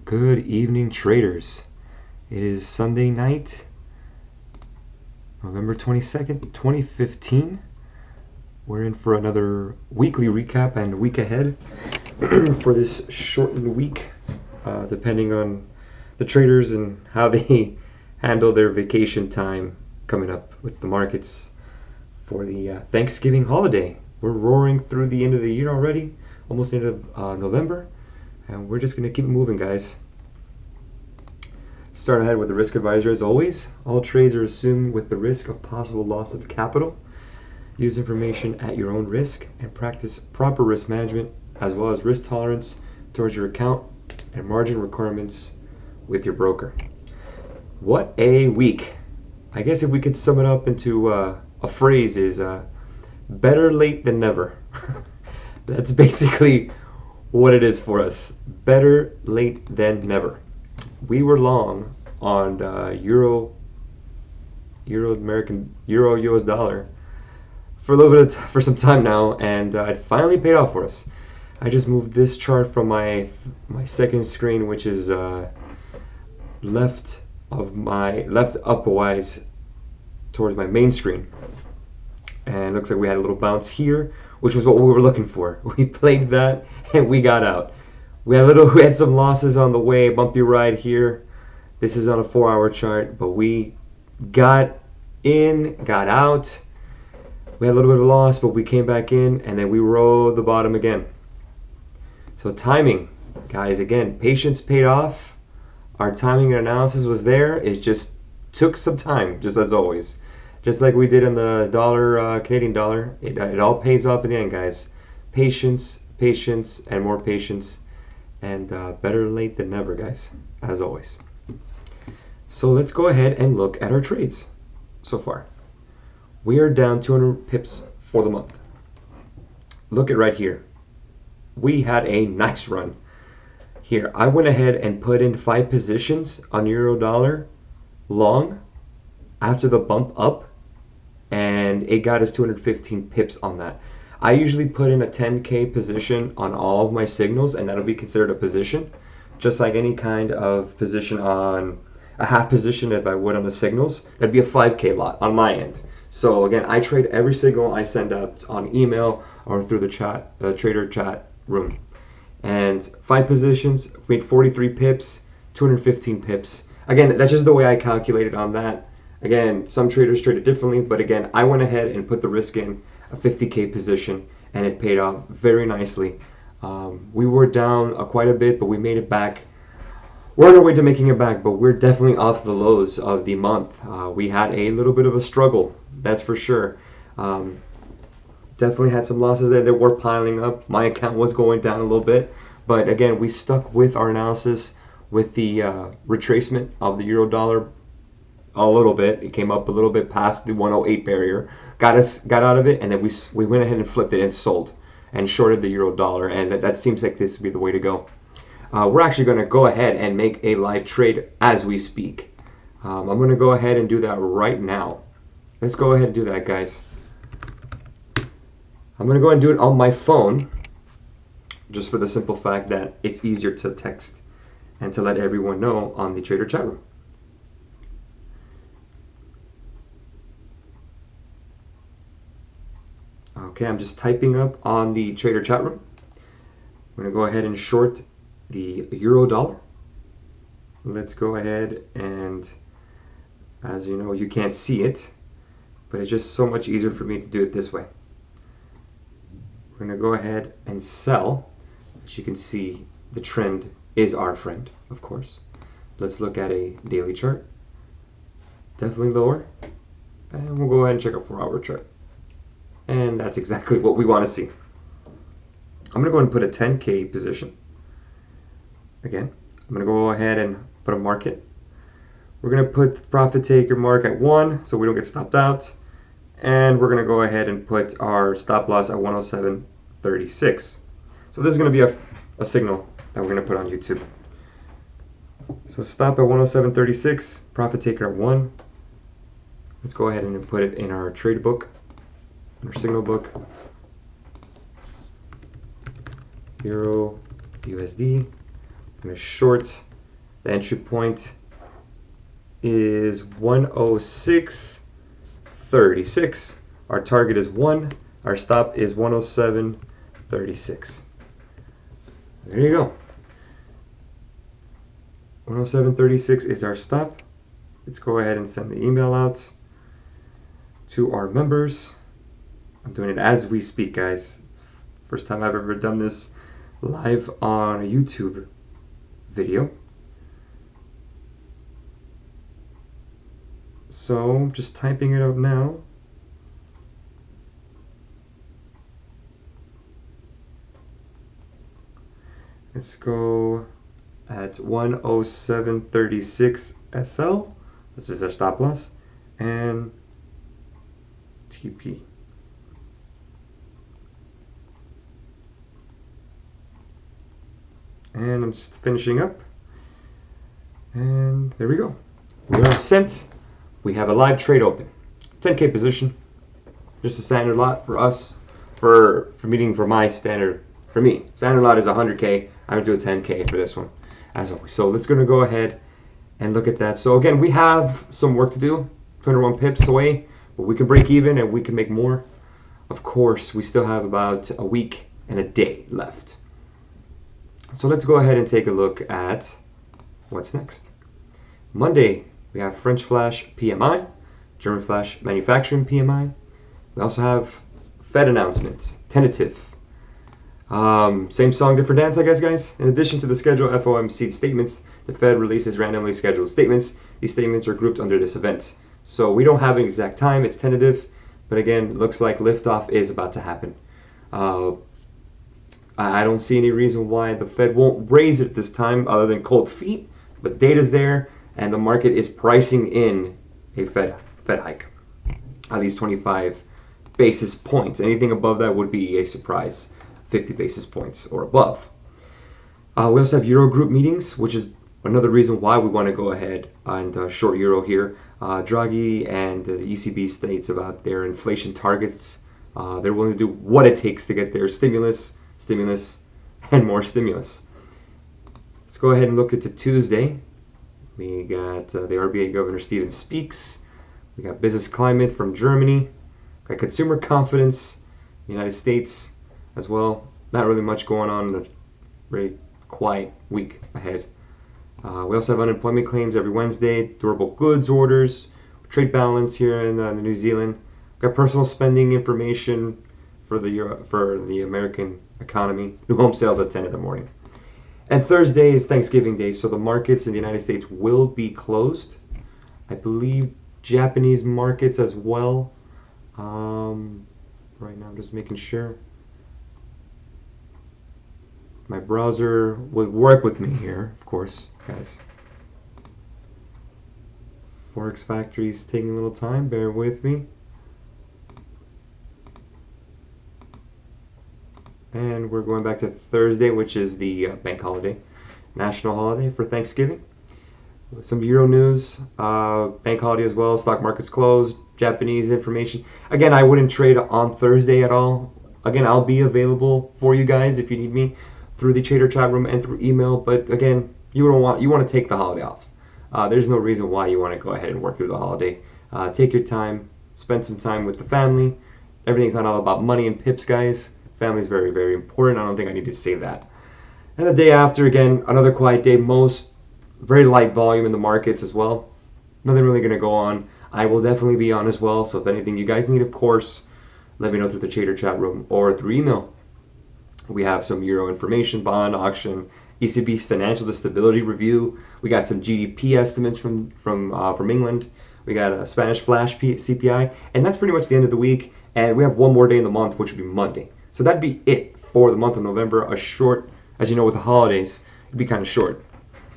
Good evening, traders. It is Sunday night, November 22nd, 2015. We're in for another weekly recap and week ahead for this shortened week, depending on the traders and how they handle their vacation time coming up with the markets for the Thanksgiving holiday. We're roaring through the end of the year already, almost into November. And we're just going to keep it moving, guys. Start ahead with the risk advisor as always. All trades are assumed with the risk of possible loss of capital. Use information at your own risk and practice proper risk management as well as risk tolerance towards your account and margin requirements with your broker. What a week. I guess if we could sum it up into a phrase is better late than never. That's basically what it is for us. Better late than never. We were long on Euro US dollar for a little bit for some time now, and it finally paid off for us. I just moved this chart from my second screen, which is left upwise towards my main screen, and it looks like we had a little bounce here, which was what we were looking for. We played that and we got out. We had some losses on the way, bumpy ride here. This is on a 4-hour chart, but we got in, got out. We had a little bit of a loss, but we came back in, and then we rode the bottom again. So timing, guys, again, patience paid off. Our timing and analysis was there. It just took some time, just as always. Just like we did in the dollar, Canadian dollar, it all pays off in the end, guys. Patience, patience, and more patience. And better late than never, guys, as always. So let's go ahead and look at our trades so far. We are down 200 pips for the month. Look at right here. We had a nice run. Here, I went ahead and put in 5 positions on euro dollar long after the bump up, and it got us 215 pips on that. I usually put in a 10K position on all of my signals, and that'll be considered a position, just like any kind of position on a half position if I would on the signals. That'd be a 5K lot on my end. So again, I trade every signal I send out on email or through the chat, trader chat room. And 5 positions, made 43 pips, 215 pips. Again, that's just the way I calculated on that. Again, some traders trade it differently, but again, I went ahead and put the risk in a 50K position, and it paid off very nicely. We were down quite a bit, but we made it back. We're on our way to making it back, but we're definitely off the lows of the month. We had a little bit of a struggle, that's for sure. Definitely had some losses there that were piling up. My account was going down a little bit, but again, we stuck with our analysis with the retracement of the euro dollar a little bit. It came up a little bit past the 108 barrier, got out of it, and then we went ahead and flipped it and sold and shorted the euro dollar, and that seems like this would be the way to go. We're actually going to go ahead and make a live trade as we speak. I'm going to go ahead and do that right now. Let's go ahead and do that, guys. I'm going to go ahead and do it on my phone, just for the simple fact that it's easier to text and to let everyone know on the trader chat room. Okay, I'm just typing up on the trader chat room. I'm going to go ahead and short the euro dollar. Let's go ahead and, as you know, you can't see it, but it's just so much easier for me to do it this way. We're going to go ahead and sell. As you can see, the trend is our friend, of course. Let's look at a daily chart. Definitely lower. And we'll go ahead and check a 4-hour chart. And that's exactly what we want to see. I'm going to go ahead and put a 10K position. Again, I'm going to go ahead and put a market. We're going to put the profit taker mark at 1 so we don't get stopped out. And we're going to go ahead and put our stop loss at 107.36. So this is going to be a signal that we're going to put on YouTube. So stop at 107.36, profit taker at 1. Let's go ahead and put it in our trade book, in our signal book. Euro USD. I'm going to short The entry point is 106.36. Our target is 1. Our stop is 107.36. There you go. 107.36 is our stop. Let's go ahead and send the email out to our members. I'm doing it as we speak, guys. First time I've ever done this live on a YouTube video. So, just typing it out now. Let's go at 107.36 SL, this is our stop loss, and TP. And I'm just finishing up. And there we go. We are sent. We have a live trade open. 10K position. Just a standard lot for us. For meeting for my standard. For me, standard lot is 100K. I'm gonna do a 10K for this one, as always. So let's gonna go ahead and look at that. So again, we have some work to do. 21 pips away, but we can break even and we can make more. Of course, we still have about a week and a day left. So let's go ahead and take a look at what's next. Monday, we have French Flash PMI, German Flash Manufacturing PMI. We also have Fed announcement, tentative. Same song, different dance, I guess, guys. In addition to the scheduled FOMC statements, the Fed releases randomly scheduled statements. These statements are grouped under this event. So we don't have an exact time, it's tentative. But again, looks like liftoff is about to happen. I don't see any reason why the Fed won't raise it this time other than cold feet. But the data's there, and the market is pricing in a Fed hike. At least 25 basis points. Anything above that would be a surprise. 50 basis points or above. We also have Eurogroup meetings, which is another reason why we want to go ahead and short Euro here. Draghi and the ECB states about their inflation targets. They're willing to do what it takes to get their stimulus, and more stimulus. Let's go ahead and look into Tuesday. We got the RBA Governor Stephen speaks. We got business climate from Germany. We got consumer confidence, United States as well. Not really much going on. A very quiet week ahead. We also have unemployment claims every Wednesday, durable goods orders, trade balance here in New Zealand. We got personal spending information for the American economy. New home sales at 10 in the morning. And Thursday is Thanksgiving Day, so the markets in the United States will be closed. I believe Japanese markets as well. Right now I'm just making sure. My browser would work with me here, of course, guys. Forex Factory's taking a little time, bear with me. And we're going back to Thursday, which is the bank holiday, national holiday for Thanksgiving. Some Euro news, bank holiday as well, stock market's closed, Japanese information. Again, I wouldn't trade on Thursday at all. Again, I'll be available for you guys if you need me through the Trader chat room and through email. But again, you want to take the holiday off. There's no reason why you want to go ahead and work through the holiday. Take your time, spend some time with the family. Everything's not all about money and pips, guys. Family is very, very important. I don't think I need to say that. And the day after, again, another quiet day. Very light volume in the markets as well. Nothing really going to go on. I will definitely be on as well. So if anything you guys need, of course, let me know through the Trader chat room or through email. We have some Euro information, bond auction, ECB's financial stability review. We got some GDP estimates from England. We got a Spanish flash CPI, and that's pretty much the end of the week. And we have one more day in the month, which would be Monday. So that'd be it for the month of November. A short, as you know, with the holidays, it'd be kind of short.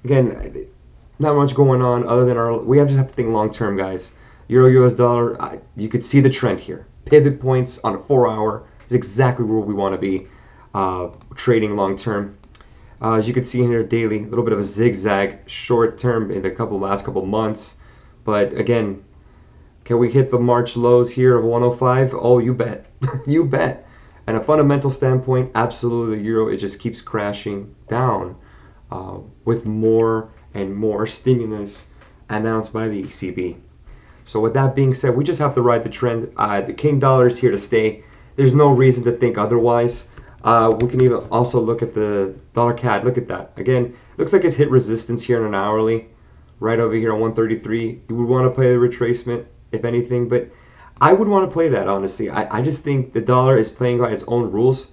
Again, not much going on other than we just have to think long term, guys. Euro US dollar, you could see the trend here. Pivot points on a 4-hour is exactly where we want to be trading long term. As you can see here daily, a little bit of a zigzag short term in the last couple months. But again, can we hit the March lows here of 105? Oh, you bet. You bet. And a fundamental standpoint, absolutely, the euro, it just keeps crashing down with more and more stimulus announced by the ECB. So with that being said, we just have to ride the trend. The King dollar is here to stay. There's no reason to think otherwise. We can even also look at the dollar CAD. Look at that. Again, looks like it's hit resistance here in an hourly, right over here on 133. You would want to play the retracement, if anything, but I would want to play that, honestly. I just think the dollar is playing by its own rules.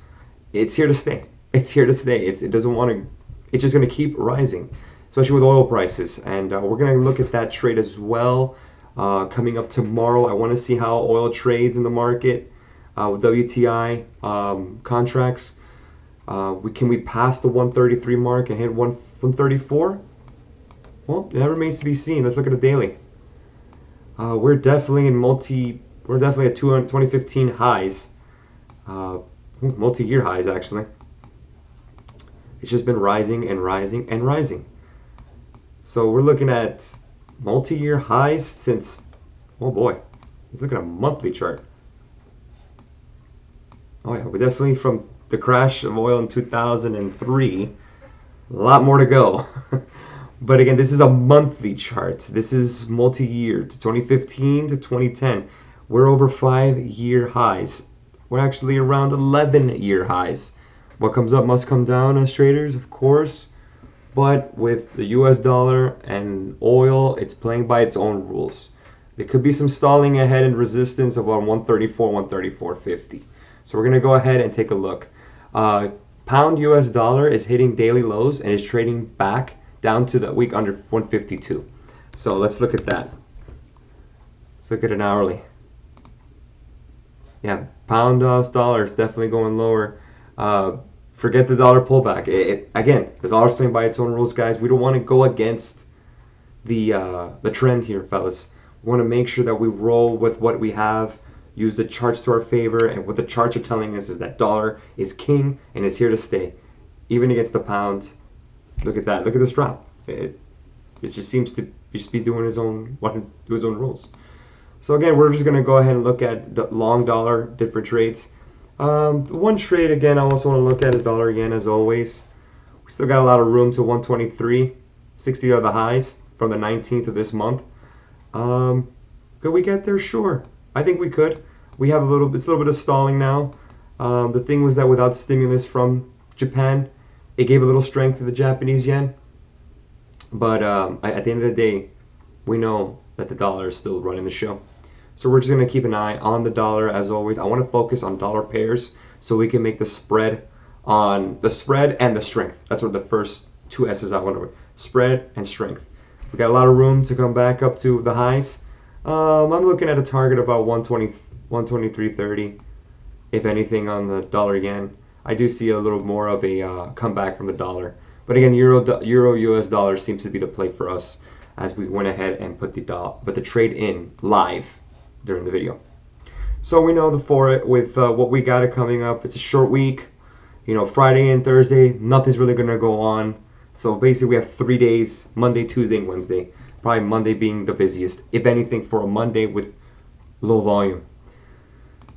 It's here to stay. It's here to stay. It doesn't want to, it's just going to keep rising, especially with oil prices. And we're going to look at that trade as well coming up tomorrow. I want to see how oil trades in the market with WTI contracts. Can we pass the 133 mark and hit 134? Well, that remains to be seen. Let's look at the daily. We're definitely at 2015 highs, multi-year highs actually. It's just been rising and rising and rising. So we're looking at multi-year highs since, oh boy, let's look at a monthly chart. Oh yeah, we're definitely from the crash of oil in 2003. A lot more to go. But again, this is a monthly chart. This is multi-year, to 2015 to 2010. We're over 5-year highs. We're actually around 11-year highs. What comes up must come down as traders, of course. But with the US dollar and oil, it's playing by its own rules. There could be some stalling ahead and resistance of around 134, 134.50. So we're going to go ahead and take a look. Pound US dollar is hitting daily lows and is trading back down to the week under 152. So let's look at that. Let's look at an hourly. Yeah, pound dollar is definitely going lower. Forget the dollar pullback. Again, the dollar's playing by its own rules, guys. We don't want to go against the trend here, fellas. We want to make sure that we roll with what we have, use the charts to our favor, and what the charts are telling us is that dollar is king and is here to stay, even against the pound. Look at that. Look at this drop. It just seems to just be doing his own rules. So again, we're just going to go ahead and look at the long dollar, different trades. One trade, again, I also want to look at is dollar yen as always. We still got a lot of room to 123. 60 are the highs from the 19th of this month. Could we get there? Sure. I think we could. We have it's a little bit of stalling now. The thing was that without stimulus from Japan, it gave a little strength to the Japanese yen. But at the end of the day, we know that the dollar is still running the show. So we're just going to keep an eye on the dollar as always. I want to focus on dollar pairs so we can make the spread on the spread and the strength. That's what the first two S's I want to spread and strength. We got a lot of room to come back up to the highs. I'm looking at a target about 123.30, if anything, on the dollar yen. I do see a little more of a comeback from the dollar. But again, Euro US dollar seems to be the play for us as we went ahead and put the trade in live during the video. So we know with what we got coming up, it's a short week. You know, Friday and Thursday, nothing's really going to go on. So basically we have 3 days, Monday, Tuesday, and Wednesday. Probably Monday being the busiest, if anything, for a Monday with low volume.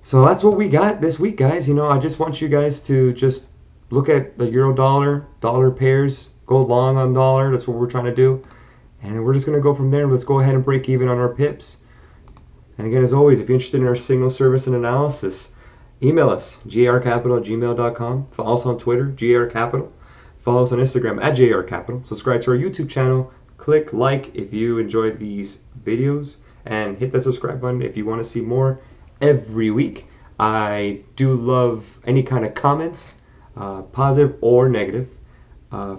So that's what we got this week, guys. You know, I just want you guys to just look at the euro dollar pairs, go long on dollar. That's what we're trying to do. And we're just going to go from there. Let's go ahead and break even on our pips. And again, as always, if you're interested in our signal service and analysis, email us, jarcapital@gmail.com. Follow us on Twitter, jarcapital. Follow us on Instagram @jarcapital. Subscribe to our YouTube channel. Click like if you enjoyed these videos. And hit that subscribe button if you want to see more every week. I do love any kind of comments, positive or negative.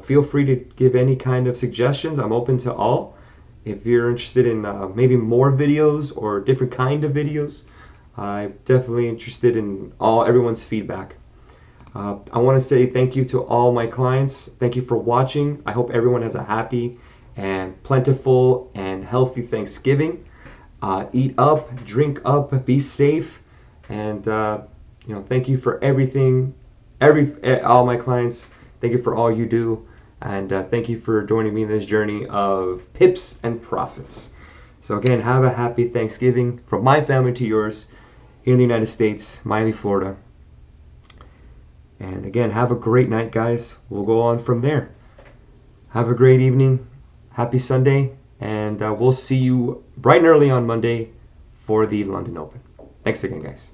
Feel free to give any kind of suggestions. I'm open to all. If you're interested in maybe more videos or different kind of videos, I'm definitely interested in everyone's feedback. I want to say thank you to all my clients. Thank you for watching. I hope everyone has a happy and plentiful and healthy Thanksgiving. Eat up, drink up, be safe, and thank you for everything. All my clients, thank you for all you do. And thank you for joining me in this journey of pips and profits. So again, have a happy Thanksgiving from my family to yours here in the United States, Miami, Florida. And again, have a great night, guys. We'll go on from there. Have a great evening. happy Sunday, and we'll see you bright and early on Monday for the London Open. Thanks again, guys.